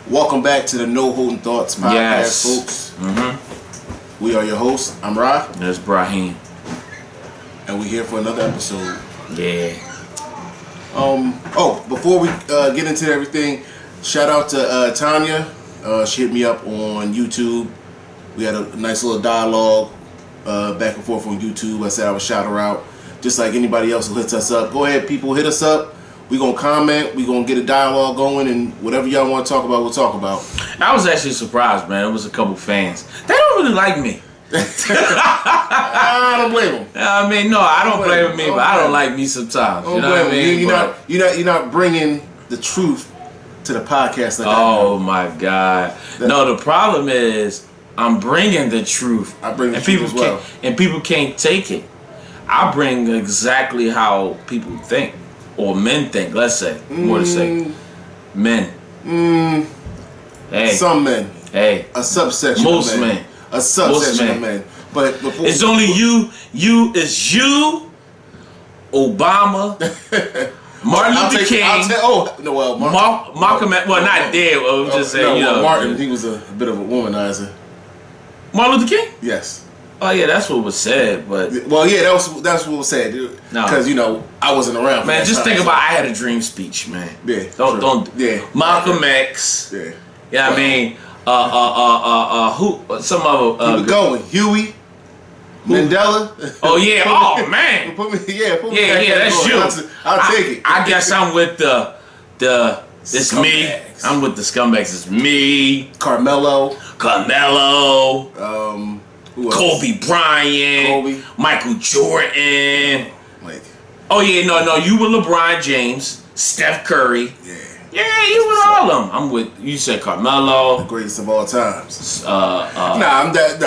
Welcome back to the No Holding Thoughts podcast, folks. We are your hosts. I'm Ra. That's Brahim. And we're here for another episode. Yeah. Before we get into everything, shout out to Tanya. She hit me up on YouTube. We had a nice little dialogue back and forth on YouTube. I said I would shout her out. Just like anybody else who hits us up. Go ahead, people, hit us up. We're going to comment. We're going to get a dialogue going. And whatever y'all want to talk about, we'll talk about. I was actually surprised, man. It was a couple fans. They don't really like me. I don't blame them. I mean, no, I don't blame me, but I don't like me sometimes. You know what I mean? You're not bringing the truth to the podcast like oh my God. No, the problem is I'm bringing the truth. I bring the truth as well. And people can't take it. I bring exactly how people think. Or men think, let's say. More to say. Men. Hey. Some men. Hey. A subsection Most of men. men. A subsection of men. But before it's only you, Obama, Martin Luther King. Malcolm X. Well, not dead. I was just saying, Martin, he was a bit of a womanizer. Martin Luther King? Yes. Oh yeah, that's what was said, but that's what was said, dude. Because I wasn't around. Man, just think about I had a dream speech, man. Yeah. Don't. Malcolm X. Yeah. Yeah, I mean, who? Some other. Keep it going, Huey. Mandela. Oh yeah. Oh man. Put me that's you. I'll take it. I guess I'm with the. It's scumbags. Me. I'm with the scumbags. It's me. Carmelo. Kobe Bryant, Michael Jordan. Oh yeah, no, you with LeBron James, Steph Curry. Yeah, you with all of them. I'm with you. Said Carmelo, the greatest of all times. I'm that.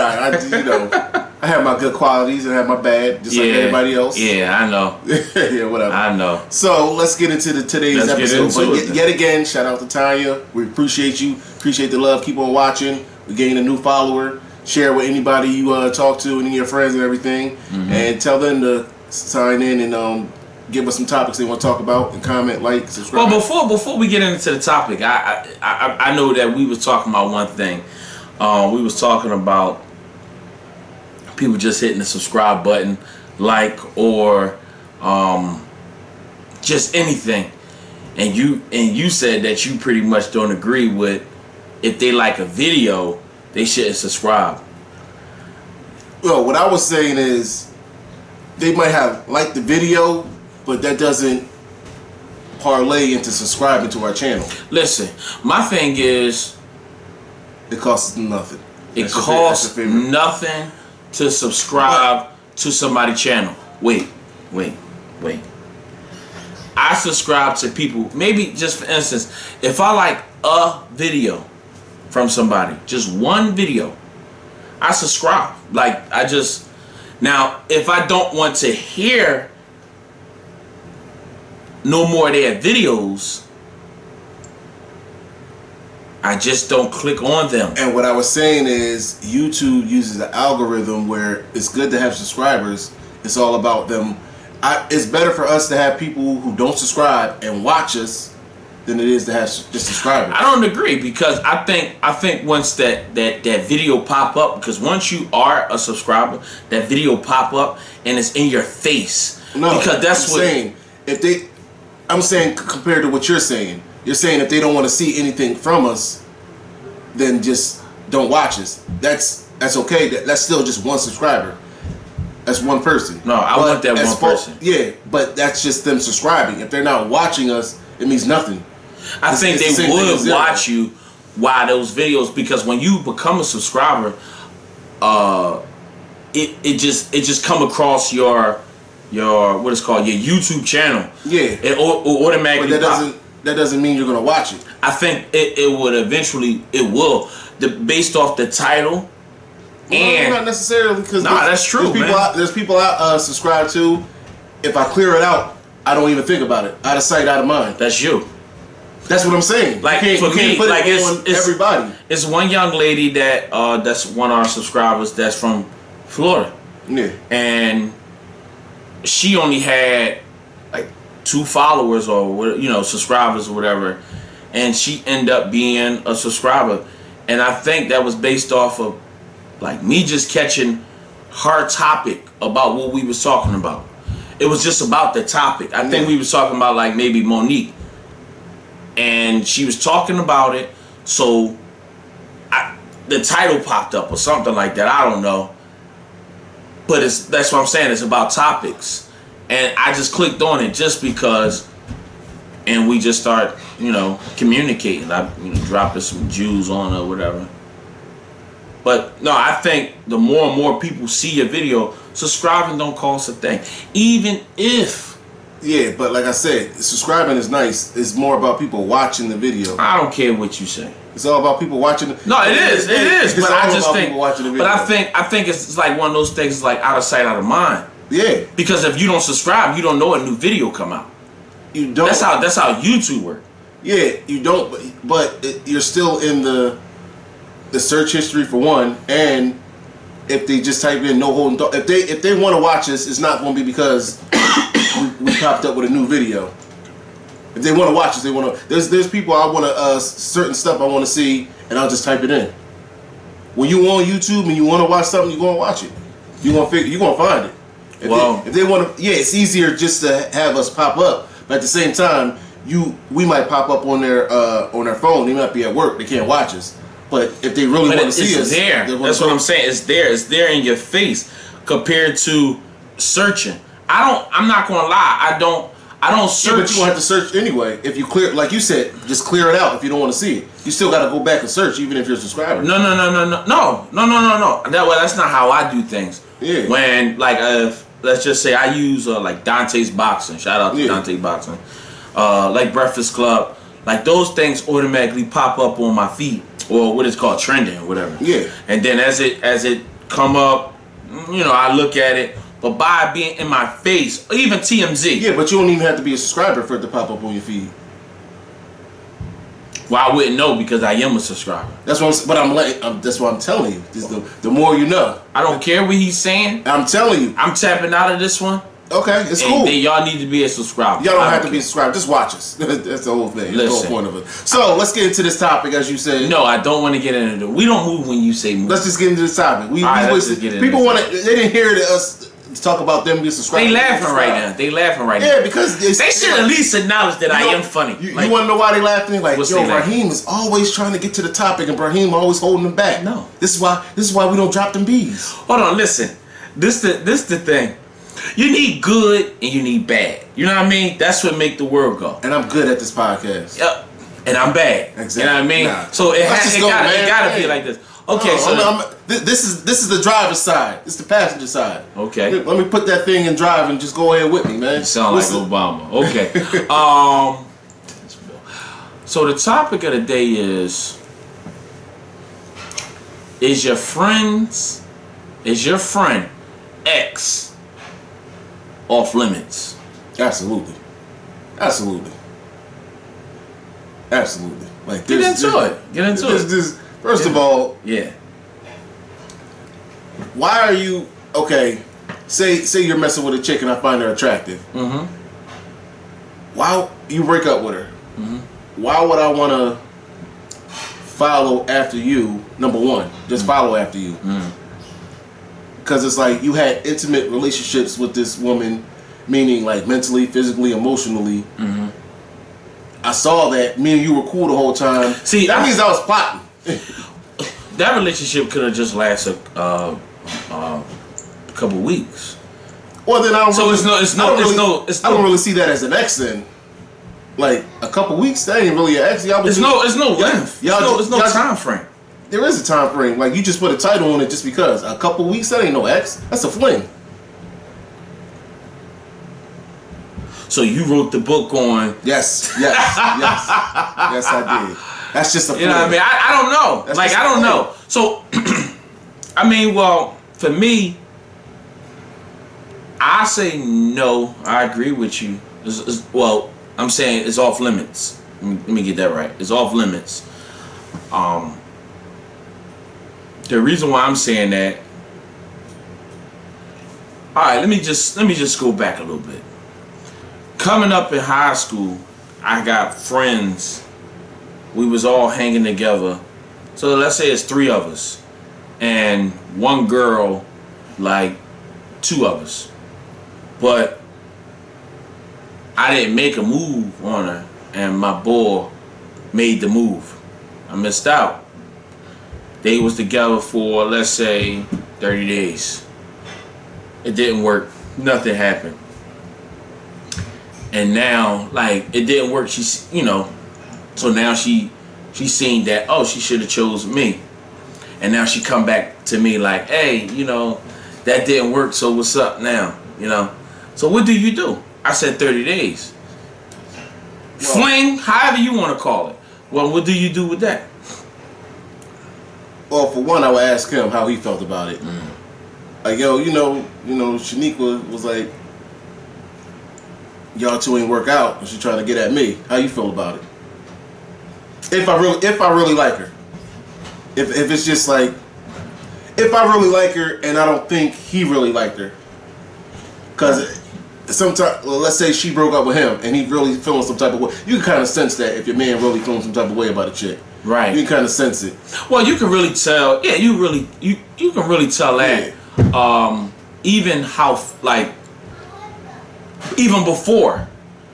I have my good qualities and I have my bad, just like everybody else. Yeah, I know. Yeah, whatever. I know. So let's get into today's episode. But yet again, shout out to Tanya. We appreciate you. Appreciate the love. Keep on watching. We gained a new follower. Share with anybody you talk to, any of your friends and everything, and tell them to sign in and give us some topics they want to talk about, and comment, like, subscribe. Well, before we get into the topic, I know that we was talking about one thing. We was talking about people just hitting the subscribe button, like, or just anything, and you said that you pretty much don't agree with if they like a video. They shouldn't subscribe. Well, what I was saying is they might have liked the video, but that doesn't parlay into subscribing to our channel. Listen, my thing is it costs nothing. It costs nothing to subscribe to somebody's channel. Wait. I subscribe to people, maybe just for instance, if I like a video from somebody, just one video, I subscribe. Now if I don't want to hear no more of their videos, I just don't click on them. And what I was saying is YouTube uses the algorithm where it's good to have subscribers. It's all about them. It's better for us to have people who don't subscribe and watch us than it is to have just subscribers. I don't agree, because I think once that video pop up, because once you are a subscriber, that video pop up and it's in your face. No, because that's I'm saying compared to what you're saying if they don't want to see anything from us, then just don't watch us. That's okay. That's still just one subscriber. That's one person. No, I want that one person. Yeah, but that's just them subscribing. If they're not watching us, it means nothing. I think they would watch you while those videos, because when you become a subscriber, it just come across your what is called your YouTube channel. Yeah, it automatically. But that doesn't mean you're gonna watch it. I think it would eventually. It will, based off the title. Well, and not necessarily, because that's true. There's people I subscribe to. If I clear it out, I don't even think about it. Out of sight, out of mind. That's you. That's what I'm saying. Like, you for me, put like, it on everybody. It's one young lady that's one of our subscribers that's from Florida. Yeah. And she only had like 2 followers or subscribers or whatever, and she ended up being a subscriber. And I think that was based off of like me just catching her topic about what we was talking about. It was just about the topic. I think we was talking about like maybe Monique, and she was talking about it. So the title popped up or something like that. I don't know. But that's what I'm saying. It's about topics. And I just clicked on it just because, and we just start, communicating. I dropping some Jews on or whatever. But no, I think the more and more people see your video, subscribing don't cost a thing. Even if... Yeah, but like I said, subscribing is nice. It's more about people watching the video. I don't care what you say. It's all about people watching the... No, it is. But I just think... But I think it's like one of those things like out of sight, out of mind. Yeah. Because if you don't subscribe, you don't know a new video come out. You don't. That's how YouTube works. Yeah, you don't. But you're still in the search history for one, and if they just type in no holding thought, if they want to watch us, it's not going to be because we popped up with a new video. If they want to watch us, they want to. There's people I want to certain stuff I want to see, and I'll just type it in. When you on YouTube and you want to watch something, you're going to watch it. You're going to find it. If they want to, yeah, it's easier just to have us pop up. But at the same time, we might pop up on their phone. They might be at work. They can't watch us. But if they really want to see us, that's what I'm saying. It's there. It's there in your face compared to searching. I'm not gonna lie. I don't search. Yeah, but you don't have to search anyway. If you clear, like you said, just clear it out if you don't want to see it. You still got to go back and search, even if you're a subscriber. No. That's not how I do things. Yeah. When let's just say I use like Dante's Boxing. Shout out to Dante Boxing. Like Breakfast Club. Like those things automatically pop up on my feed, or what it's called trending or whatever. Yeah. And then as it come up, I look at it. But by being in my face, or even TMZ. Yeah, but you don't even have to be a subscriber for it to pop up on your feed. Well, I wouldn't know because I am a subscriber. That's what that's what I'm telling you. The more you know. I don't care what he's saying. I'm telling you. I'm tapping out of this one. Okay, it's cool. Then y'all need to be a subscriber. Y'all don't have to be a subscriber. Just watch us. That's the whole thing. That's the whole point of it. So let's get into this topic, as you said. No, I don't want to get into it. We don't move when you say move. Let's just get into this topic. People want to. They didn't hear us talk about them being subscribers. They laughing right now. They laughing right now. Yeah, because they should at least acknowledge that I am funny. You want to know why they laughing? Like, Raheem is always trying to get to the topic, and Raheem always holding them back. No, this is why we don't drop them bees. Hold on, listen. This the thing. You need good and you need bad. You know what I mean? That's what make the world go. And I'm good at this podcast. Yep. And I'm bad. Exactly. You know what I mean? Nah. So it gotta be like this. Okay, this is the driver's side. It's the passenger side. Okay. Let me put that thing in drive and just go ahead with me, man. You sound like Obama. Okay. So the topic of the day is your friend X off limits? Absolutely. Like Get into it. First of all, yeah. Why are you okay? Say you're messing with a chick and I find her attractive. Mm-hmm. Why you break up with her? Mm-hmm. Why would I want to follow after you? Number one, just follow after you. Because it's like you had intimate relationships with this woman, meaning like mentally, physically, emotionally. Mm-hmm. I saw that. Me and you were cool the whole time. See, that means I was plotting. That relationship could have just lasted a couple weeks. Well, then I don't. So really, I don't really see that as an ex then. Like a couple weeks, that ain't really an ex. It's no length. There's no time frame. There is a time frame. Like you just put a title on it just because. A couple weeks, that ain't no ex. That's a fling. So you wrote the book on... Yes, I did. That's just a fling. You know what I mean? I don't know. That's I don't know. So, I mean, well, for me, I say no. I agree with you. Well, I'm saying it's off limits. Let me get that right. It's off limits. The reason why I'm saying that... All right, let me just go back a little bit. Coming up in high school, I got friends we was all hanging together. So let's say it's 3 of us, and one girl, like 2 of us. But I didn't make a move on her, and my boy made the move. I missed out. They was together for, let's say, 30 days. It didn't work. Nothing happened. And now, like, it didn't work. She's, you know, so now she's seen that, oh, she should have chose me. And now she come back to me like, hey, you know, that didn't work, so what's up now? You know? So what do you do? I said 30 days. Well, fling, however you want to call it. Well, what do you do with that? Well, for one, I would ask him how he felt about it. Like, yo, you know, Shaniqua was like, y'all two ain't work out, and she trying to get at me. How you feel about it? If I really like her, if it's just like, if I really like her and I don't think he really liked her, because sometimes, well, let's say she broke up with him and he really feeling some type of way. You can kind of sense that if your man really feeling some type of way about a chick. Right. You can kind of sense it. Well, you can really tell. Yeah, you can really tell that. Yeah. Even how, like, even before.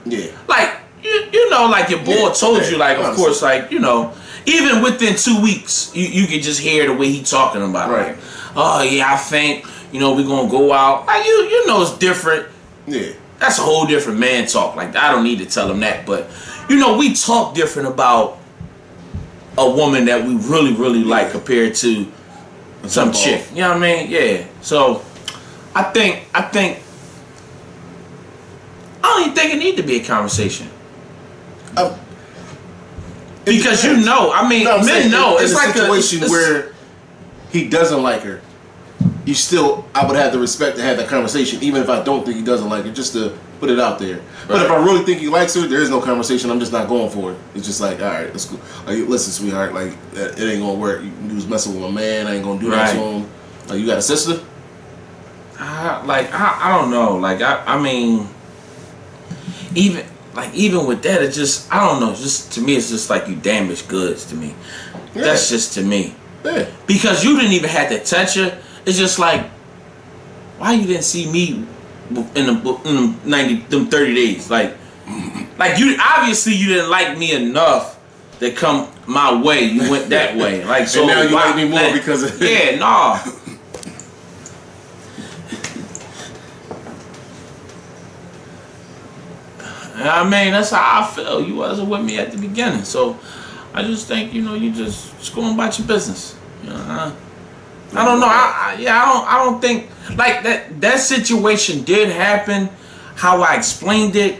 Yeah. Like, you know, like your boy told you, like, of course, like, you know, even within 2 weeks, you can just hear the way he talking about it. Right. Like, oh yeah, I think, you know, we're gonna go out. Like, you know, it's different. Yeah. That's a whole different man talk. Like, I don't need to tell him that, but you know, we talk different about a woman that we really, really like compared to some chick. You know what I mean? Yeah. So I think I don't even think it need to be a conversation. Because you know, I mean, men know. It's like a situation where he doesn't like her. You still, I would have the respect to have that conversation, even if I don't think he doesn't like her, just to put it out there. Right. But if I really think he likes her, there is no conversation. I'm just not going for it. It's just like, all right, let's go. Like, listen, sweetheart, like, it ain't gonna work. You was messing with my man. I ain't gonna do that to him. Like, you got a sister? I don't know. Like, I mean, even with that, it just, I don't know. Just to me, it's just like you damaged goods to me. Yeah. That's just to me. Yeah. Because you didn't even have to touch her. It's just like, why you didn't see me in them 30 days? Like you obviously you didn't like me enough to come my way. You went that way. Like, so and now you like me more because of yeah, nah. I mean, that's how I feel. You wasn't with me at the beginning, so I just think, you know, you just go about your business. You know, I don't know. I don't think like that situation did happen how I explained it,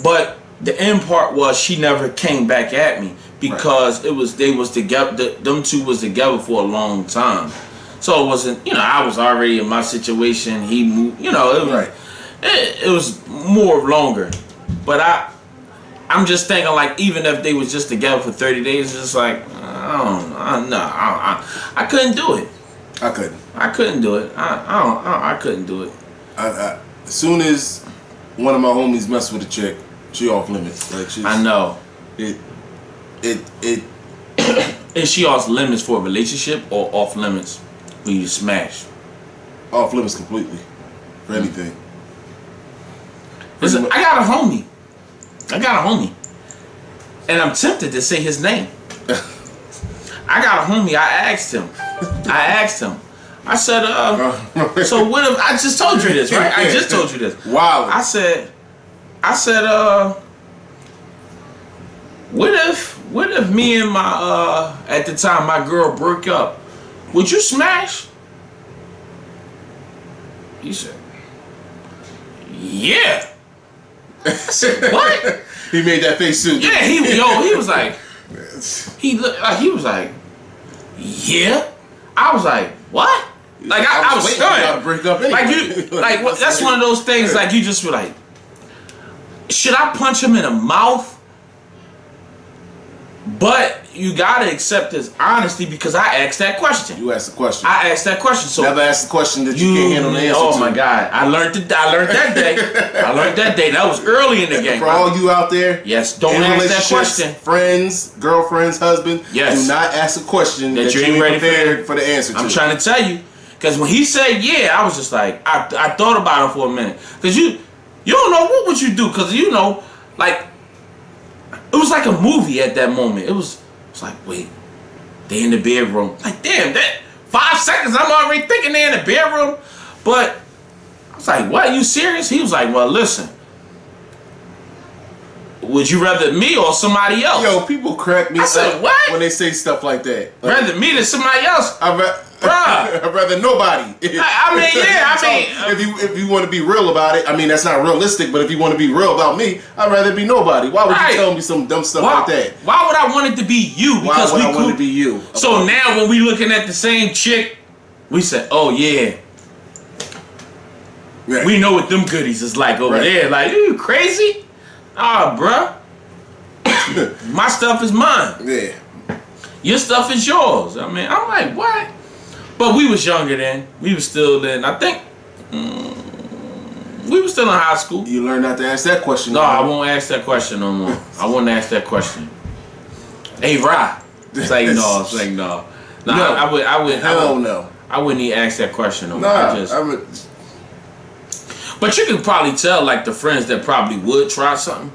but the end part was she never came back at me because it was they was together. Them two was together for a long time, so it wasn't. You know, I was already in my situation. He moved. You know, it was it was more longer, but I'm just thinking, like, even if they was just together for 30 days, it's just like, I couldn't do it. I couldn't do it. I couldn't do it. As soon as one of my homies messed with a chick, she off limits. Like, she's, I know. It. Is she off limits for a relationship or off limits when you smash? Off limits completely for anything. Listen, I got a homie, and I'm tempted to say his name. I got a homie. I asked him. I said, so what if, I just told you this, right? I just told you this. Wow. I said, what if me and my, at the time, my girl broke up, would you smash? He said, yeah. I said, what? He made that face too. Yeah, he was like, he was like, yeah. I was like, what? Like, I was stunned. To break up anyway. Like, that's one of those things, like, you just were like, should I punch him in the mouth? But you gotta accept his honesty because I asked that question. You asked the question. I asked that question. So never asked the question that you can't handle the answer to. Oh my God. I learned that day. I learned that day. That was early in the game. For all you out there, yes, don't ask that question. Friends, girlfriends, husband, yes. Do not ask a question that you ain't prepared for the answer to. I'm trying to tell you. Because when he said yeah, I was just like, I thought about it for a minute. Because you don't know what would you do. Because like, it was like a movie at that moment. It was like, wait, they in the bedroom. Like, damn, that 5 seconds, I'm already thinking they in the bedroom. But I was like, what, are you serious? He was like, well, listen, would you rather me or somebody else? Yo, people crack me up what? When they say stuff like that. Like, rather me than somebody else? I'd rather nobody. If you want to be real about it, I mean, that's not realistic, but if you want to be real about me, I'd rather be nobody. Why would you tell me some dumb stuff like that? Why would I want it to be you? Because I want it to be you? So now when we looking at the same chick, we say, oh yeah. Right. We know what them goodies is like over there. Like, you crazy? Ah, bruh. My stuff is mine. Yeah. Your stuff is yours. I mean, I'm like, what? But we was younger then. We was still then. I think we was still in high school. You learned not to ask that question. No, I won't ask that question no more. I won't ask that question. Hey, Rod. It's like no. It's like no. No, I would. Hell no. I wouldn't even ask that question no more. Nah, But you can probably tell, like, the friends that probably would try something.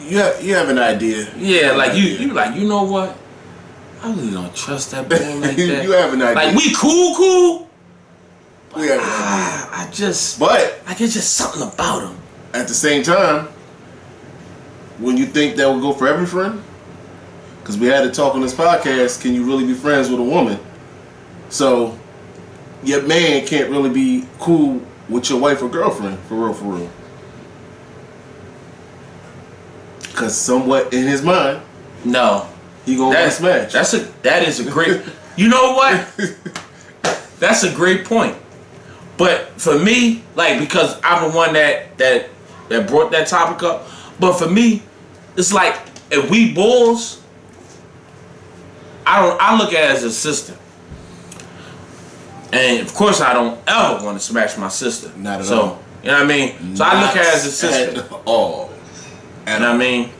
You have an idea. Yeah, like you like, you know what? I really don't trust that boy like that. You have an idea. Like, we cool. We have an idea. But like, it's just something about him. At the same time, when you think that would go for every friend, because we had to talk on this podcast, can you really be friends with a woman? So your man can't really be cool with your wife or girlfriend, for real. Because somewhat in his mind, no, he gonna get smashed. That is a great. You know what? That's a great point. But for me, like, because I'm the one that brought that topic up. But for me, it's like, if we bulls, I look at it as a sister. And of course, I don't ever want to smash my sister. Not at all. You know what I mean? So I look at it as a sister. At all. You know what I mean?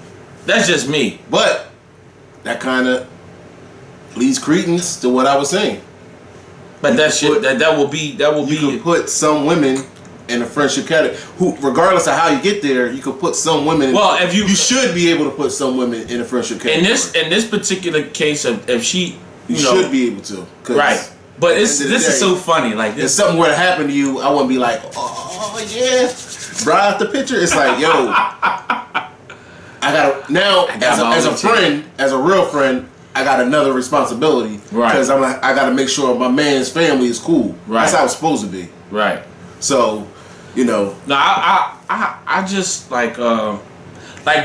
That's just me. But that kind of leads credence to what I was saying. But that will be. You can put some women in a friendship category. Who, regardless of how you get there, you could put some women. Well, if you should be able to put some women in a friendship category. In this particular case, if she, you should be able to. Right. But this is so funny. Like, if something were to happen to you, I wouldn't be like, oh yeah, brought out the picture. It's like, yo, I gotta now as a friend, as a real friend, I got another responsibility. Right. Because I gotta make sure my man's family is cool. Right. That's how it's supposed to be. Right. So, you know. No, I just like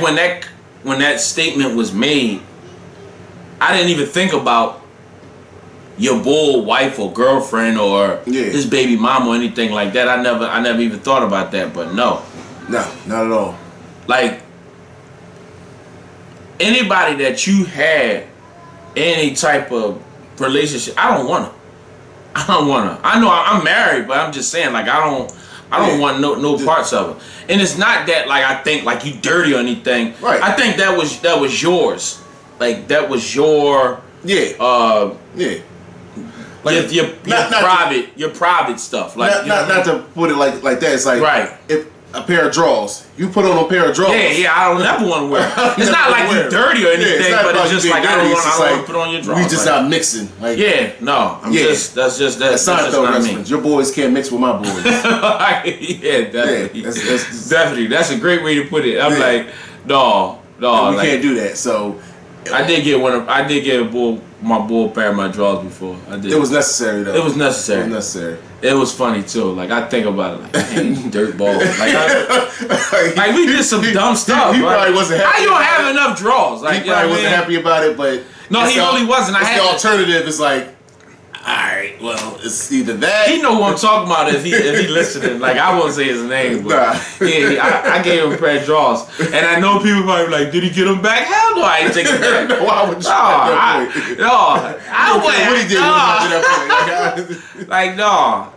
when that statement was made, I didn't even think about your bull wife or girlfriend or his baby mama or anything like that. I never even thought about that. But no, not at all. Like, anybody that you had any type of relationship, I don't want to. I know I'm married, but I'm just saying, like, I don't want no parts of it. And it's not that, like, I think like you dirty or anything. Right. I think that was yours. Like, that was your like your private stuff. Like, not to put it like that. It's like, if a pair of drawers, you put on a pair of drawers. Yeah, I don't ever want to wear. It's not like you dirty or anything, but it's just like, I don't want to put on your drawers. We just not mixing. Like, that's Seinfeld reference. Your boys can't mix with my boys. Definitely. Definitely. That's a great way to put it. I'm like, no, we can't do that. So I did get my bull pair of my drawers before. I did. It was necessary though. It was necessary. It was funny too. Like, I think about it, like, man, dirt ball. Like, we did some dumb stuff. He probably wasn't happy. How you don't have enough drawers? Like, he probably wasn't happy about it, but no, he really wasn't. The alternative is like, Alright, well, it's either that. He know who I'm talking about if he listening. Like, I won't say his name, but yeah, I gave him a pair of draws. And I know people probably be like, did he get him back? Hell no, I ain't take him back. No, I would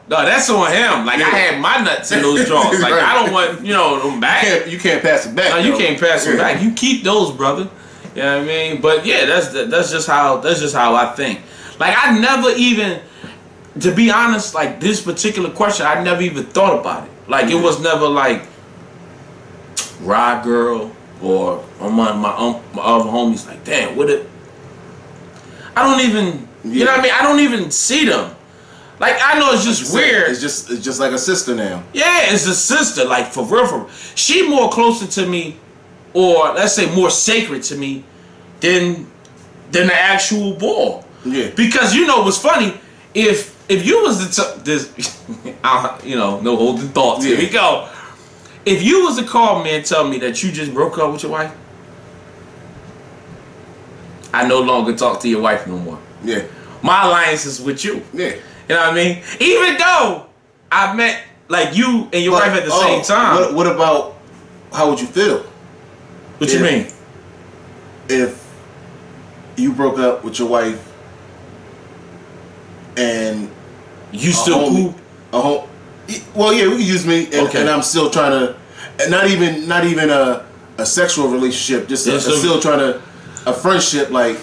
No, that's on him. Like, I had my nuts in those draws. Like, I don't want, them back. You can't pass it back. No, you can't pass them back. You keep those, brother. You know what I mean? But yeah, that's just how I think. Like, I never even, to be honest, like this particular question, I never even thought about it. Like, it was never like Rod Girl or my other homies. Like, damn, what it? I don't even, you know what I mean? I don't even see them. Like, I know it's just weird. It's just like a sister now. Yeah, it's a sister. Like, for real. She more closer to me, or let's say more sacred to me, than the actual ball. Yeah. Because what's funny, if you was this, no holding thoughts. Here we go. If you was to call me and tell me that you just broke up with your wife, I no longer talk to your wife no more. Yeah. My alliance is with you. Yeah. You know what I mean? Even though I met like you and your wife at the same time. What about, how would you feel? What you mean? If you broke up with your wife and you still cool? Well, yeah, we can use me, and I'm still trying to, not even a sexual relationship, just still trying to, a friendship. Like,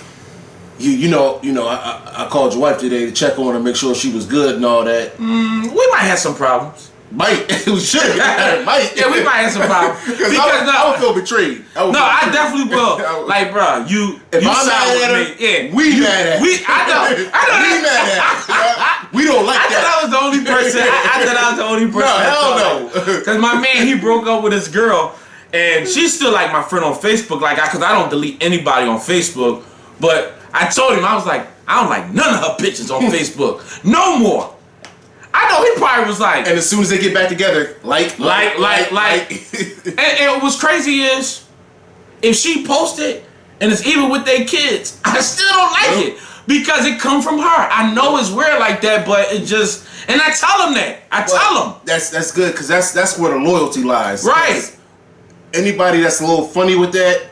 I called your wife today to check on her, make sure she was good and all that. We might have some problems. Might. We should. Might. Yeah, we might have some problems. Because I would feel betrayed. I definitely will. Like, bro, you I'm side mad at her, with me. Yeah. We mad at her. I know We mad at her. We don't like that. I thought I was the only person. No, hell no. Because my man, he broke up with his girl, and she's still like my friend on Facebook. Like, because I don't delete anybody on Facebook. But I told him, I was like, I don't like none of her pictures on Facebook. No more. I know he probably was like, and as soon as they get back together, like. And what's crazy is, if she posted and it's even with their kids, I still don't like it because it come from her. I know it's weird like that, but it just, and I tell them that. I tell them that's good because that's where the loyalty lies. Right. Anybody that's a little funny with that.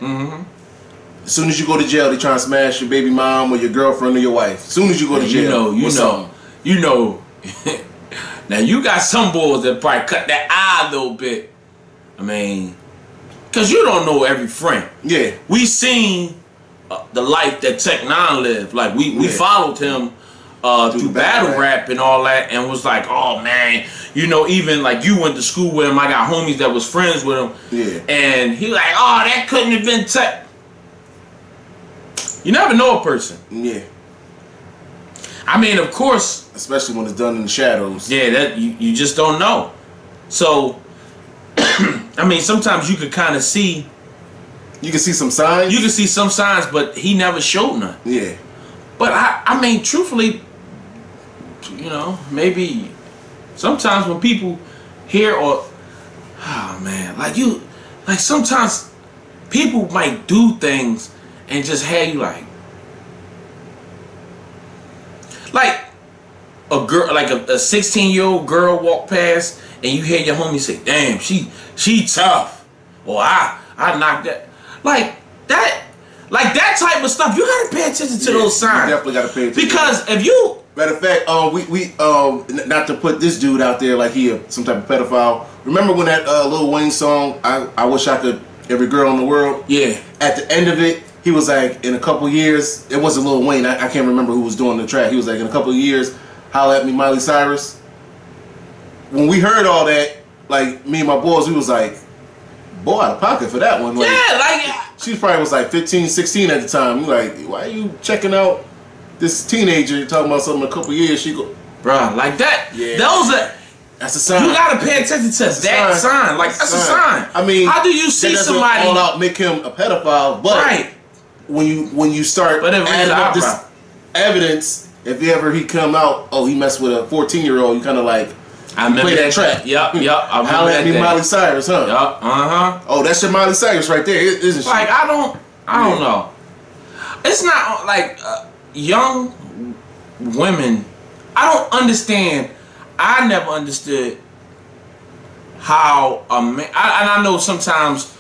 As soon as you go to jail, they try to smash your baby mom or your girlfriend or your wife. As soon as you go to jail, you know. Now you got some boys that probably cut that eye a little bit. I mean, cause you don't know every friend. Yeah, we seen the life that Tech Nine lived. Like we followed him through battle rap and all that, and was like, oh man, even like you went to school with him. I got homies that was friends with him. Yeah, and he like, oh, that couldn't have been Tech. You never know a person. Yeah. I mean, of course. Especially when it's done in the shadows. Yeah, that you just don't know. So, I mean, sometimes you could kind of see. You can see some signs? You can see some signs, but he never showed none. Yeah. But, I mean, truthfully, maybe sometimes when people hear oh, man, like sometimes people might do things and just have you like a girl, like a 16-year-old girl walk past and you hear your homie say, damn, she tough, or I knocked that, like that type of stuff. You gotta pay attention to those signs. You definitely gotta pay attention. Because if you, matter of fact, we not to put this dude out there like he some type of pedophile. Remember when that Lil Wayne song, I wish I could every girl in the world? Yeah. At the end of it, he was like, in a couple years, it wasn't Lil Wayne. I can't remember who was doing the track. He was like, in a couple of years, holla at me, Miley Cyrus. When we heard all that, like me and my boys, we was like, boy, out of pocket for that one. Like, yeah, like she probably was like 15, 16 at the time. We like, why are you checking out this teenager talking about something in a couple of years? She go, bruh, like that. Yeah. That's a sign. You gotta pay attention to that sign. Like that's a sign. I mean, how do you see somebody all out make him a pedophile? But right. when you start adding up this evidence, if he come out, oh, he messed with a 14-year-old, you kind of like. I remember play that track. Yep. I remember Holla at me, Miley Cyrus, huh? Yup. Oh, that's your Miley Cyrus right there, isn't she? Like I don't know. It's not like young women I don't understand. I never understood how a man. And I know sometimes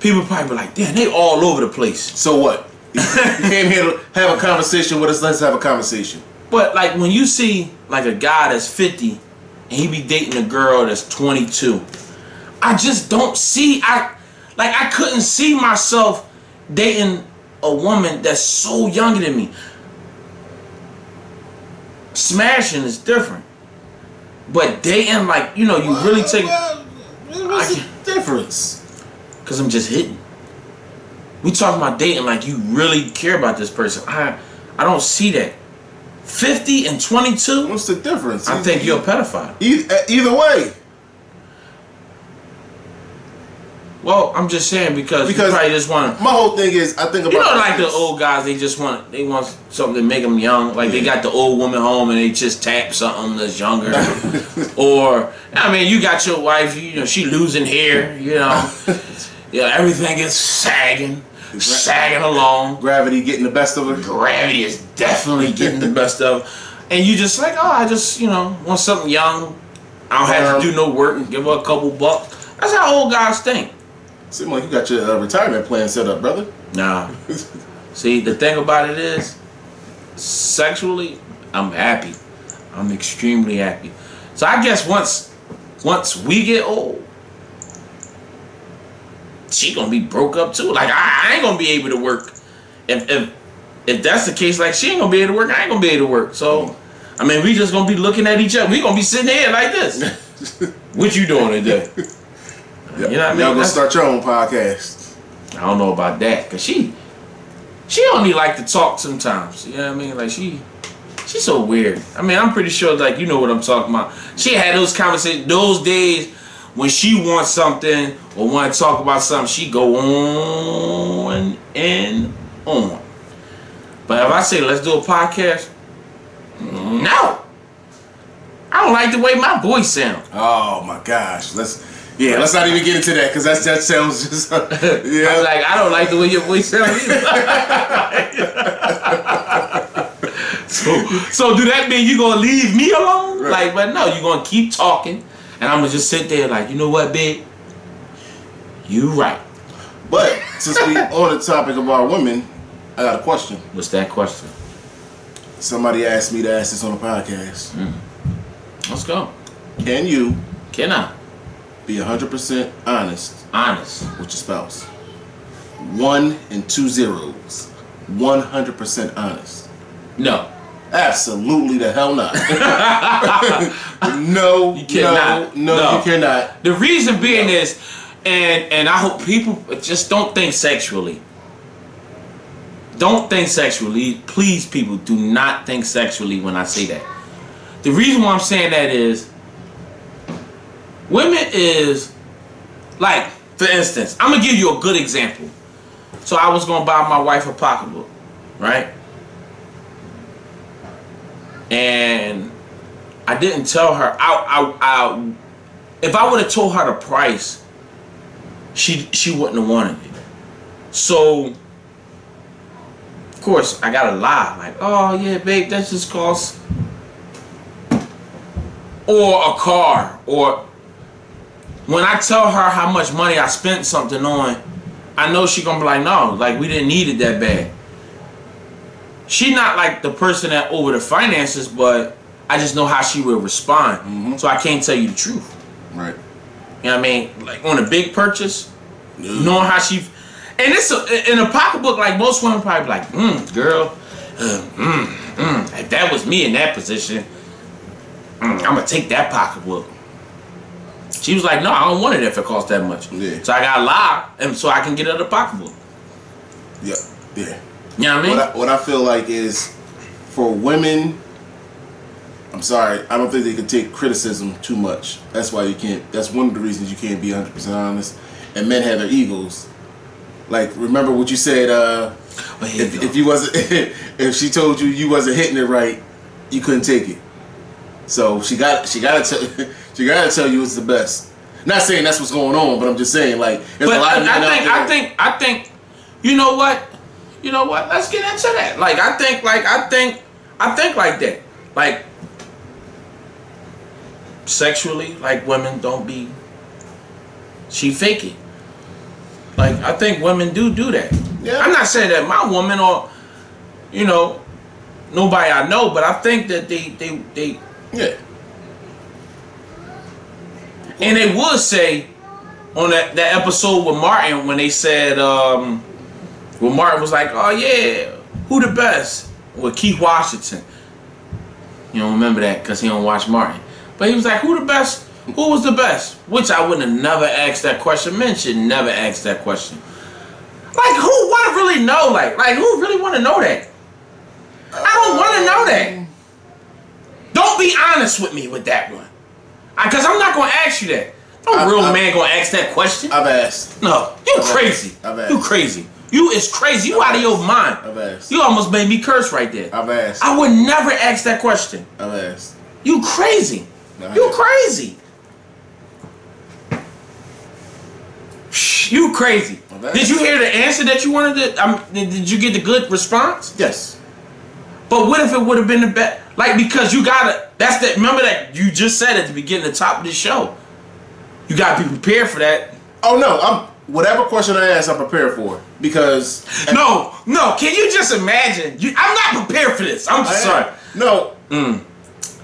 people probably be like, damn, they all over the place. So what? You came here to have a conversation with us. Let's have a conversation. But like when you see like a guy that's 50 and he be dating a girl that's 22, I just don't see. I couldn't see myself dating a woman that's so younger than me. Smashing is different, but dating, like, you know, you really take. What's the difference? Cause I'm just hitting. We talking about dating like you really care about this person. I don't see that. 50 and 22. What's the difference? I think you're a pedophile. Either way. Well, I'm just saying because you probably just want to. My whole thing is, I think about, you know, like the old guys, they want something to make them young. Like they got the old woman home and they just tap something that's younger. Or I mean, you got your wife, you know, she losing hair, you know, yeah, everything is sagging along. Gravity getting the best of her. Gravity is definitely getting the best of her. And you just like, oh, I just, you know, want something young. I don't have to do no work and give her a couple bucks. That's how old guys think. Seems like you got your retirement plan set up, brother. Nah. See, the thing about it is, sexually, I'm happy. I'm extremely happy. So I guess once we get old, she gonna be broke up too. Like I ain't gonna be able to work. If that's the case, like she ain't gonna be able to work, I ain't gonna be able to work. So I mean, we just gonna be looking at each other. We gonna be sitting here like this. What you doing today? Yeah. You know what I mean? Y'all gonna start your own podcast. I don't know about that, cause she only like to talk sometimes. You know what I mean? Like she's so weird. I mean, I'm pretty sure, like, you know what I'm talking about. She had those conversations, those days when she wants something or want to talk about something, she go on and on. But if I say let's do a podcast, no. I don't like the way my voice sounds. Oh my gosh, let's not even get into that because that sounds just yeah. I'm like, I don't like the way your voice sounds either. so do that mean you gonna leave me alone? Right. Like, but no, you gonna keep talking, and I'm gonna just sit there like, you know what, babe? You right. But since we on the topic of our women, I got a question. What's that question? Somebody asked me to ask this on the podcast. Let's go. Can I be 100% honest with your spouse? 1 and 2 zeros. 100% honest. No. Absolutely the hell not. No, you cannot. No, you cannot. The reason being is, and I hope people just don't think sexually. Don't think sexually. Please, people, do not think sexually when I say that. The reason why I'm saying that is, women is, like, for instance, I'm going to give you a good example. So I was going to buy my wife a pocketbook, right? And I didn't tell her. If I would have told her the price, she wouldn't have wanted it. So, of course, I got to lie. Like, oh, yeah, babe, that just costs. Or a car. Or when I tell her how much money I spent something on, I know she gonna be like, no, like, we didn't need it that bad. She not like the person that over the finances, but I just know how she will respond. So I can't tell you the truth. Right. You know what I mean? Like on a big purchase, knowing how she, and it's in a pocketbook. Like most women probably be like, girl, if that was me in that position, I'm gonna take that pocketbook. She was like, no, I don't want it if it costs that much. Yeah. So I gotta lie, and so I can get her the pocketbook. Yeah. Yeah. You know what I mean? What I feel like is, for women, I'm sorry, I don't think they can take criticism too much. That's why you can't. That's one of the reasons you can't be 100% honest. And men have their egos. Like, remember what you said? If you wasn't, if she told you wasn't hitting it right, you couldn't take it. So she gotta tell you it's the best. Not saying that's what's going on, but I'm just saying, like, there's a lot of men out there. I think, you know what? Let's get into that. Like, I think like that. Like, sexually, like women don't be. She fake it. Like I think women do that. Yeah. I'm not saying that my woman or, you know, nobody I know, but I think that they yeah. And they would say on that episode with Martin when they said when Martin was like, oh yeah, who the best? With Keith Washington. You don't remember that because he don't watch Martin. But he was like, who the best? Who was the best? Which I wouldn't have never asked that question. Men should never ask that question. Like, who want to really know? Like who really want to know that? I don't want to know that. Don't be honest with me with that one. Because I'm not going to ask you that. No real man going to ask that question. I've asked. No, you crazy. I've asked. You crazy. You is crazy. You out of your mind. I've asked. You almost made me curse right there. I've asked. I would never ask that question. I've asked. You crazy. You crazy. You crazy. Did you hear the answer that you wanted to? Did you get the good response? Yes. But what if it would have been the best? Like, because you gotta. That's that. Remember that you just said at the beginning, the top of this show. You gotta be prepared for that. Oh no, whatever question I ask, I'm prepared for because. No. Can you just imagine? I'm not prepared for this. I'm sorry. No.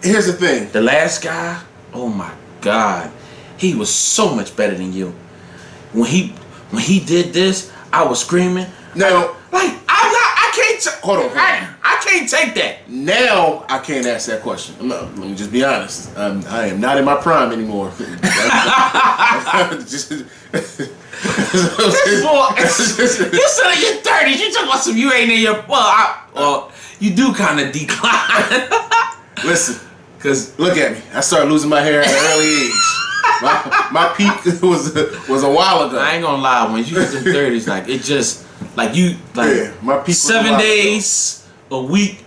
Here's the thing. The last guy. Oh my God, he was so much better than you. When he did this, I was screaming. No. I can't. Hold on. I can't take that. Now I can't ask that question. Let me just be honest. I am not in my prime anymore. This boy, you said in your 30s. You talking about some you ain't in your. Well, you do kind of decline. Listen, because look at me. I started losing my hair at an early age. My peak was a while ago. I ain't gonna lie. When you get in 30s, like it just my peak 7 days a week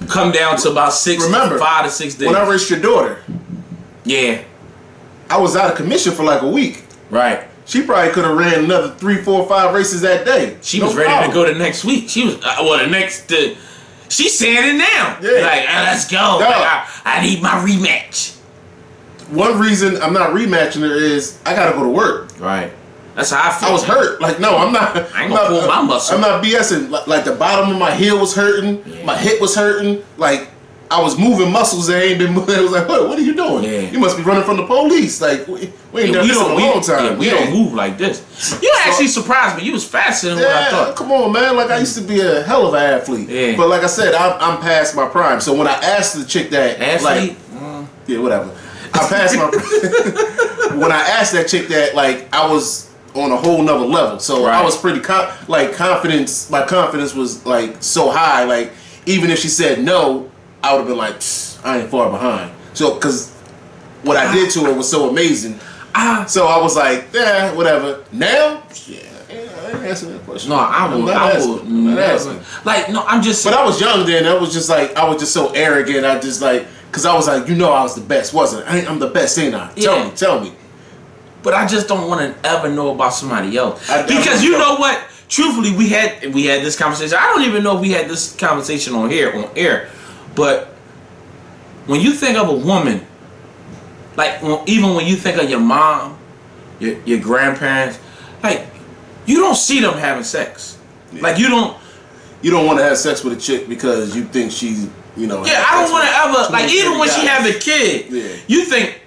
come down to about 5 to 6 days. When I raced your daughter, yeah, I was out of commission for like a week. Right. She probably could have ran another 3, 4, 5 races that day. She was ready to go the next week. She was she's saying it now. Yeah. Like, let's go. Like, I need my rematch. One reason I'm not rematching her is I gotta go to work. Right. That's how I feel. I was hurt. Like, no, I'm not. I ain't gonna pull my muscle. I'm not BSing. Like the bottom of my heel was hurting. Yeah. My hip was hurting. Like, I was moving muscles that ain't been moving. It was like, what are you doing? Yeah. You must be running from the police. Like, we ain't done this in a long time. Yeah, we don't move like this. You actually surprised me. You was faster than what I thought. Come on, man. Like, I used to be a hell of an athlete. Yeah. But like I said, I'm past my prime. So when I asked the chick that, athlete? Yeah, whatever. I passed my. When I asked that chick that, like, I was on a whole nother level, so I was pretty confidence. My confidence was like so high. Like, even if she said no, I would have been like, I ain't far behind. So, because what I did to her was so amazing. So I was like, yeah, whatever. Now, yeah, I ain't answering that question. No, I will never. Like, no, I'm just. But I was young then. I was just like, I was just so arrogant. I just like. Because I was like, I was the best, wasn't I? I'm the best, ain't I? Yeah. Tell me. But I just don't want to ever know about somebody else. Because you know what? Truthfully, we had this conversation. I don't even know if we had this conversation on air. But when you think of a woman, like even when you think of your mom, your grandparents, like you don't see them having sex. Yeah. Like you don't want to have sex with a chick because you think she's. Yeah, I don't want to ever, like, even when she has a kid, you think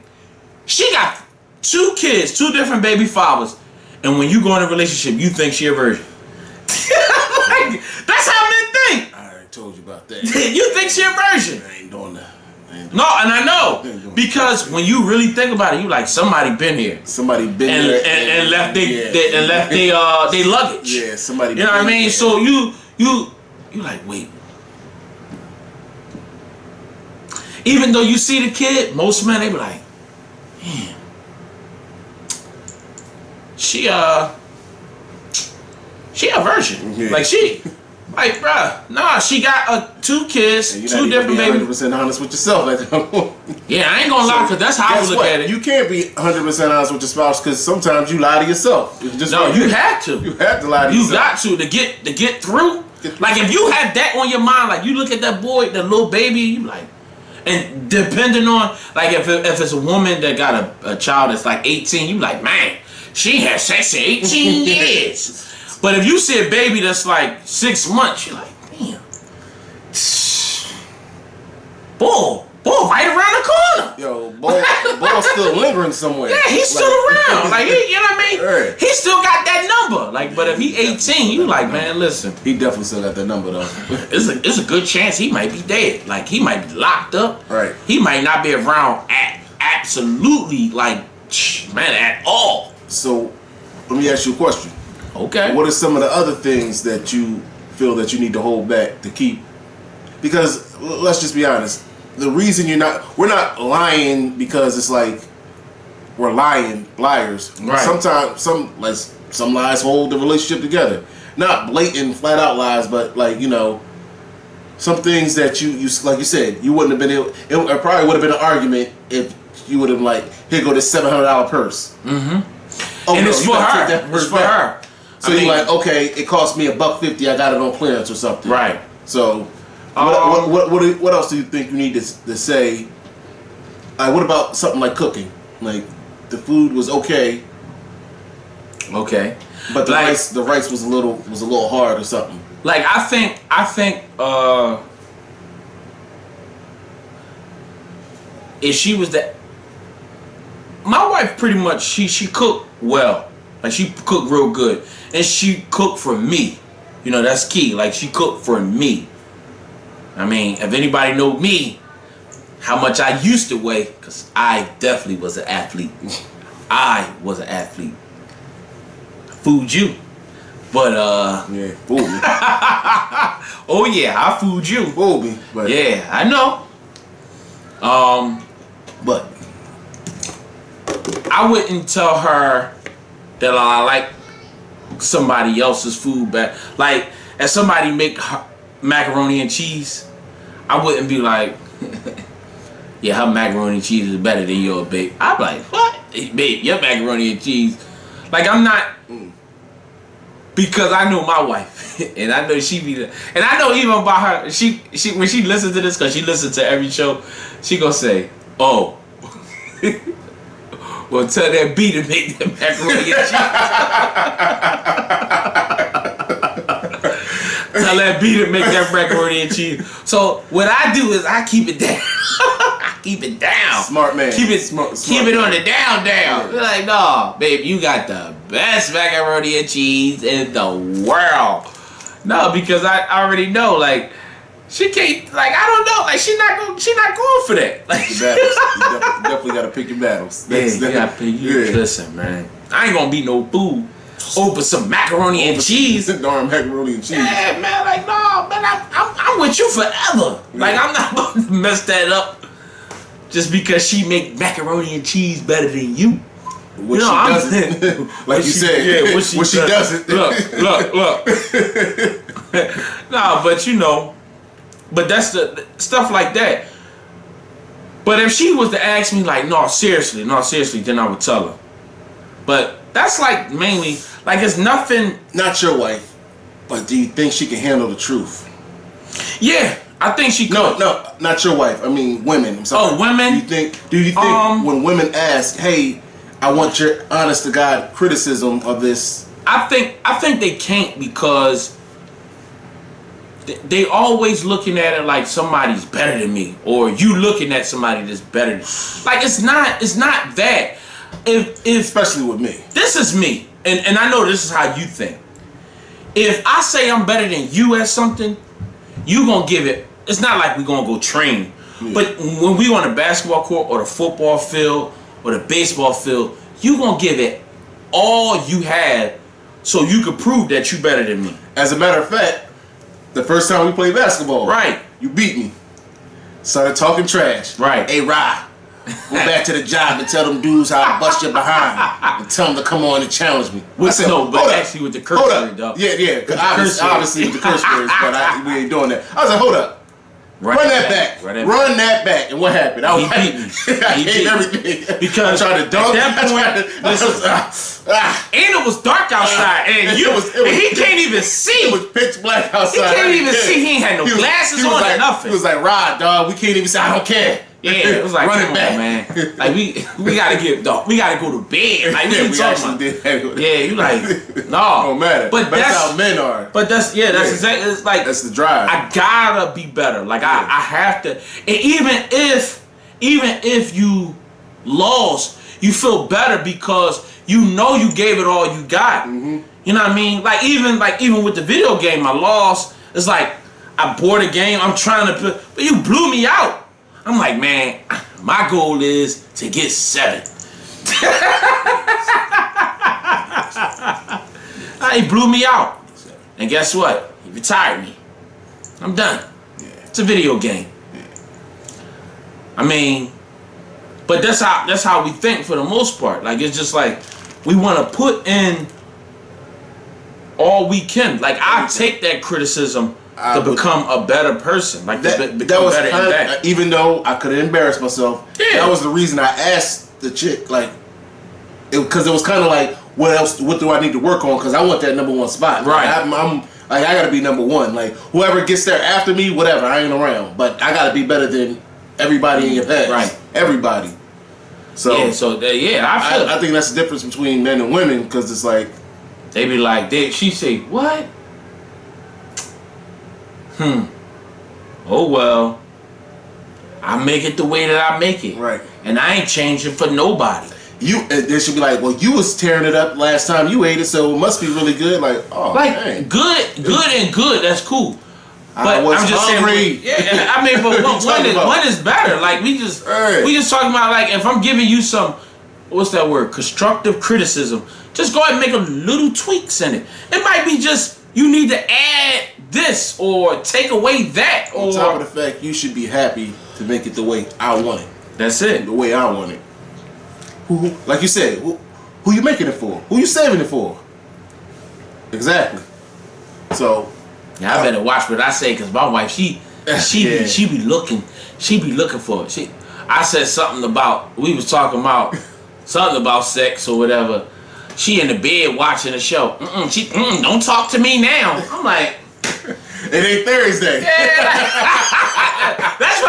she got 2 kids, 2 different baby fathers, and when you go in a relationship, you think she a virgin. Like, that's how men think. I already told you about that. You think she a virgin. I ain't doing that. No, and I know, because when you really think about it, you like, somebody been here. Somebody been here. And left they luggage. Yeah, somebody You know what I mean? There. So you like, wait. Even though you see the kid, most men, they be like, man, she a virgin. Yeah. Like bruh, she got 2 kids, 2 different babies. 100% honest with yourself. Yeah, I ain't gonna lie, because that's how I look at it. You can't be 100% honest with your spouse because sometimes you lie to yourself. You have to. You have to lie to yourself. You got to get through. Like if you have that on your mind, like you look at that boy, that little baby, you like. And depending on, like, if it's a woman that got a child that's like 18, you like, man, she had sex at 18 years. But if you see a baby that's like 6 months, you're like, damn. Bull right around the corner. Yo, Bull's still lingering somewhere. Yeah, he's still around. Like, you know what I mean? Right. He still got that number. Like, but if he 18, you like, man, listen. He definitely still got that number, though. It's a good chance he might be dead. Like, he might be locked up. Right. He might not be around absolutely, like, man, at all. So, let me ask you a question. Okay. What are some of the other things that you feel that you need to hold back to keep? Because, let's just be honest. The reason we're not lying because it's like we're liars. Right. Sometimes some lies hold the relationship together. Not blatant, flat out lies, but like, you know, some things that you like you said, you wouldn't have been able. It probably would have been an argument if you would have like, here go this $700 purse. Mm-hmm. And it's for her. It's for her. So you're like, okay, it cost me $150. I got it on clearance or something. Right. So. What else do you think you need to say? What about something like cooking? Like the food was okay. Okay. But the rice was a little hard or something. Like I think if she was my wife pretty much she cooked well. Like she cooked real good. And she cooked for me. You know, that's key. Like she cooked for me. I mean, if anybody know me, how much I used to weigh, because I definitely was an athlete. I was an athlete. Fooled you. But, yeah, fooled me. Oh, yeah, I fooled you. Fooled me. But yeah, I know. But I wouldn't tell her that I like somebody else's food back. Like, if somebody make macaroni and cheese, I wouldn't be like, yeah, her macaroni and cheese is better than yours, babe. I'd be like, what? Babe, your macaroni and cheese. Like, I'm not, because I know my wife, and I know she be the, and I know even about her, she when she listens to this, because she listens to every show, she gonna say, oh, well, tell that B to make that macaroni and cheese. Tell that B to make that macaroni and cheese. So what I do is I keep it down. I keep it down. Smart man. Keep it on the down. Yeah. You're like, no, babe, you got the best macaroni and cheese in the world. No, because I already know, like, she can't, like, I don't know, like, she not going for that. Like, you definitely gotta pick your battles. You gotta pick. Listen, man, I ain't gonna be no fool over some macaroni and cheese. Darn macaroni and cheese. Yeah, man, like, no, man, I'm with you forever. Yeah. Like, I'm not gonna mess that up just because she make macaroni and cheese better than you. What she doesn't. Like you said. Yeah, what she doesn't. Look. No, but you know, but that's the stuff like that. But if she was to ask me, like, no, seriously, then I would tell her. But that's like mainly, like, it's nothing. Not your wife, but do you think she can handle the truth? Yeah, I think she could. No, not your wife. I mean, women. I'm sorry. Oh, women. Do you think when women ask, hey, I want your honest to God criticism of this? I think they can't, because they always looking at it like somebody's better than me, or you looking at somebody that's better than me. Like, it's not that. If especially with me. This is me. And I know this is how you think. If I say I'm better than you at something, you gonna give it. It's not like we're gonna go train. Yeah. But when we on the basketball court or the football field or the baseball field, you gonna give it all you had so you could prove that you better than me. As a matter of fact, the first time we played basketball, right, you beat me. Started talking trash. Right. Hey, Rye, go back to the job and tell them dudes how to bust your behind and tell them to come on and challenge me. I said, no, but actually with the curse word, though. Yeah. Obviously with the curse words, but we ain't doing that. I was like, hold up. Run that back. Run that back. And what happened? I was beat me. I gave everything. Because I tried to dunk. At that point, and it was dark outside, and he can't even see. It was pitch black outside. He can't even see. He ain't had no glasses on or nothing. He was like, "Rod, dog, we can't even see. I don't care." Yeah, it was like, run come it back, on, man. Like we gotta go to bed. Like we talking about. Yeah, you like no. Don't matter. But that's how men are. But that's exactly. It's like that's the drive. I gotta be better. Like I have to. And even if you lost, you feel better because you know you gave it all you got. Mm-hmm. You know what I mean? Like even with the video game, I lost. It's like I bought a game. I'm trying to, but you blew me out. I'm like, man, my goal is to get 7. He blew me out. And guess what? He retired me. I'm done. Yeah. It's a video game. Yeah. I mean, but that's how we think for the most part. Like it's just like we want to put in all we can. Like I take that criticism to become a better person, like to become was better in that. Even though I could have embarrassed myself, that was the reason I asked the chick, like, because it was kind of like, what do I need to work on? Because I want that #1 spot. Right. Like, I'm like, I gotta be #1. Like whoever gets there after me, whatever, I ain't around. But I gotta be better than everybody in your past. Right. Everybody. So I think that's the difference between men and women, because it's like they be like, she say what? Oh well, I make it the way that I make it, right, and I ain't changing for nobody. They should be like, well, you was tearing it up last time you ate it, so it must be really good. Like, oh, like dang. good. That's cool. But I'm just hungry. Saying, I mean, but one is better. Like we just talking about, like, if I'm giving you some, what's that word? Constructive criticism. Just go ahead and make a little tweaks in it. It might be just you need to add this or take away that. On top of the fact, you should be happy to make it the way I want it. That's it. The way I want it. Like you said, who you making it for? Who you saving it for? Exactly. So, yeah, I better watch what I say, because my wife, she be looking for it. I said something about, we was talking about something about sex or whatever. She in the bed watching the show. Don't talk to me now. I'm like, it ain't Thursday. Yeah, that's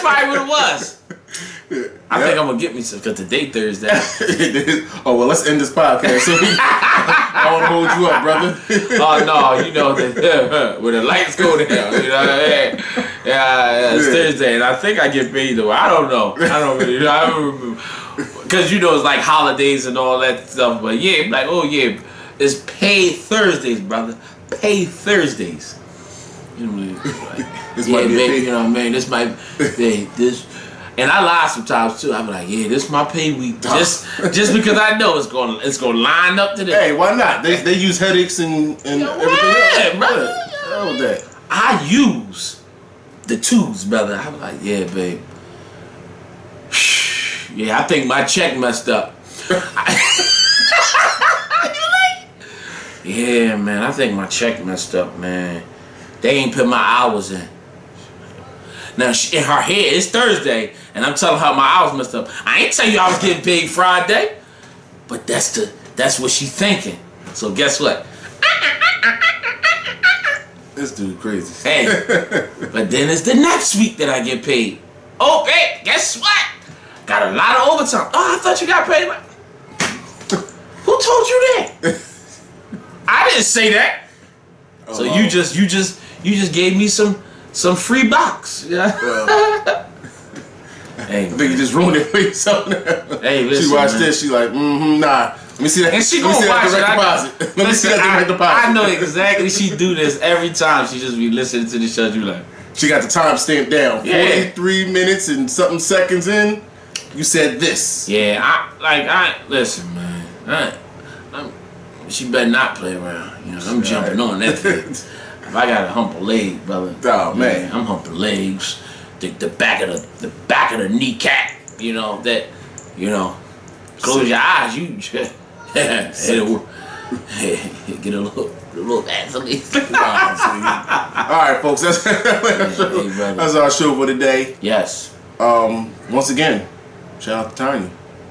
probably what it was. I think I'm gonna get me some, because today Thursday. Oh well, let's end this podcast. So I want to hold you up, brother. Oh no, you know when the lights go down, you know what I mean? Yeah, it's Thursday, and I think I get paid though. I don't know. I don't really know. I don't remember. Because you know it's like holidays and all that stuff. But yeah, like, oh yeah, it's pay Thursdays, brother. Pay Thursdays. You know, like, this might be baby, you know, man, this might be this. And I lie sometimes too. I'm like, yeah, this is my pay week. Just because I know it's gonna line up to this. Hey, why not? They use headaches and everything else. Brother. Hell with that. I use the tubes, brother. I'm like, yeah, babe. Yeah, I think my check messed up. Yeah, man, I think my check messed up, man. They ain't put my hours in. Now, in her head, it's Thursday, and I'm telling her my hours messed up. I ain't tell you I was getting paid Friday, but that's what she thinking. So guess what? This dude crazy. Hey, but then it's the next week that I get paid. Oh, babe, guess what? Got a lot of overtime. Oh, I thought you got paid. Who told you that? I didn't say that. Oh, so wow. you just gave me some free box. Yeah. Well, hey, I think you just ruined it for yourself now. Hey, listen, she watched man. this. She like, nah. Let me see that. And she gonna watch it. Let me see that direct deposit. I know exactly. She do this every time. She just be listening to the show. You like. She got the time stamped down. Yeah. 43 minutes and something seconds in. You said this. Yeah, I listen, man. She better not play around. You know, I'm jumping on that thing. If I got a hump a leg, brother. Oh man, I'm humping legs. The back of the kneecap. You know that. You know, close your eyes. You get a little. little Vaseline. All right, folks. That's our show for today. Yes. Once again, shout out to Tanya.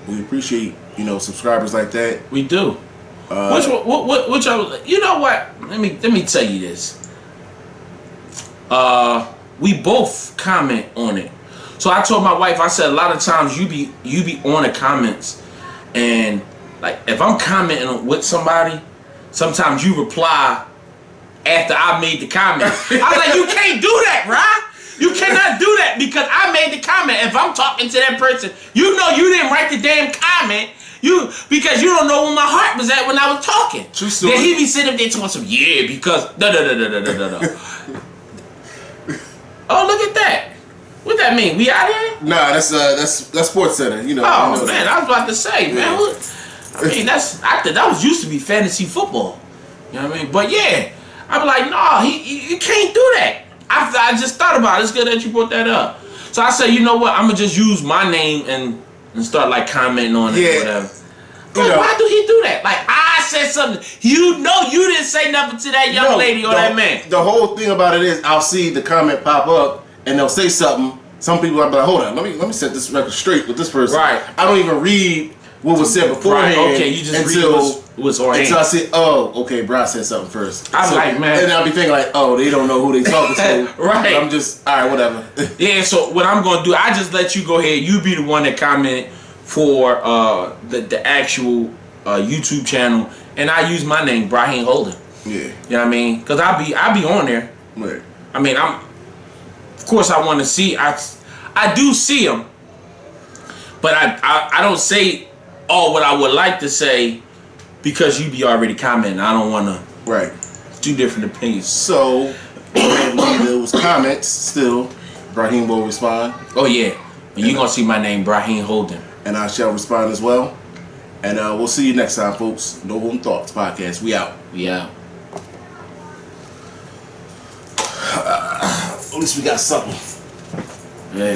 We appreciate subscribers like that. We do. Which you know what? Let me tell you this. We both comment on it. So I told my wife, I said a lot of times you be on the comments, and like if I'm commenting with somebody, sometimes you reply after I made the comment. I was like, you can't do that, right? You cannot do that because I made the comment. If I'm talking to that person, you know you didn't write the damn comment. Because you don't know where my heart was at when I was talking. True story. Then he be sitting up there talking some because no. Oh, look at that. What that mean? We out here? Nah, that's Sports Center. Man, I was about to say, man. I mean, that was used to be fantasy football. You know what I mean? But yeah, I'm like, no, you can't do that. I just thought about it. It's good that you brought that up. So I said, you know what? I'm gonna just use my name and start like commenting on it or whatever. Why do he do that? Like I said something. You didn't say nothing to that young lady or that man. The whole thing about it is I'll see the comment pop up and they'll say something. Some people will be like, hold on, let me set this record straight with this person. Right. I don't even read what was said beforehand. Right. Okay, you just read what's already. Until I say, oh, okay, bro, I said something first. I'm like, man. And I'll be thinking like, oh, they don't know who they talking to. Right. I'm just, all right, whatever. Yeah, so what I'm going to do, I just let you go ahead. You be the one that commented for the actual YouTube channel, and I use my name, Brahim Holden. Yeah. You know what I mean? Because I be on there. Right. I mean, of course I want to see, I do see them, but I don't say all what I would like to say because you be already commenting. I don't want to. Right. Two different opinions. So, leave those comments still. Brahim will respond. Oh, yeah. And you're going to see my name, Brahim Holden. And I shall respond as well. And we'll see you next time, folks. No Home Thoughts Podcast. We out. We out. At least we got something. Yeah.